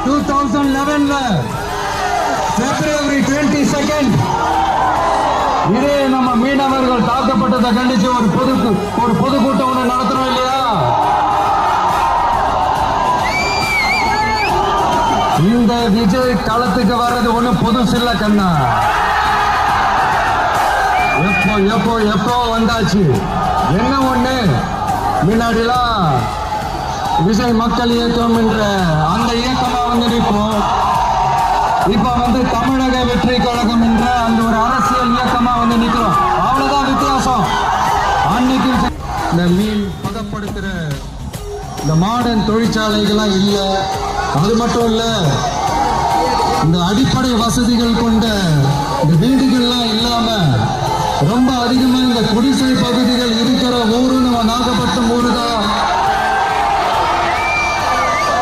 2011 February 22nd இதே நம்ம மீனவர்கள் தாக்கப்பட்டதை கண்டிச்சு ஒரு பொதுக்கூட்டம் ஒன்று நடத்துறோம் இல்லையா? இந்த விஜய் களத்துக்கு வர்றது ஒண்ணு புதுசு இல்ல கண்ணா. எப்போ வந்தாச்சு. என்ன ஒண்ணு, முன்னாடிலாம் விஜய் மக்கள் இயக்கம் என்ற அந்த இயக்கமா வந்து நிற்போம். இப்ப வந்து தமிழக வெற்றி கழகம் என்ற அந்த ஒரு அரசியல் இயக்கமா வந்து நிற்கிறோம். அவ்வளவுதான் வித்தியாசம். அன்னைக்கு இந்த மீன் பதப்படுத்துற இந்த மாடர்ன் தொழிற்சாலைகள்லாம் இல்லை. அது மட்டும் இல்ல, இந்த அடிப்படை வசதிகள் கொண்ட இந்த வீடுகள்லாம் இல்லாம ரொம்ப அதிகமா இந்த குடிசை பகுதிகள் இருக்கிற ஊரு நம்ம நாகப்பட்டினம் ஊரு தான்.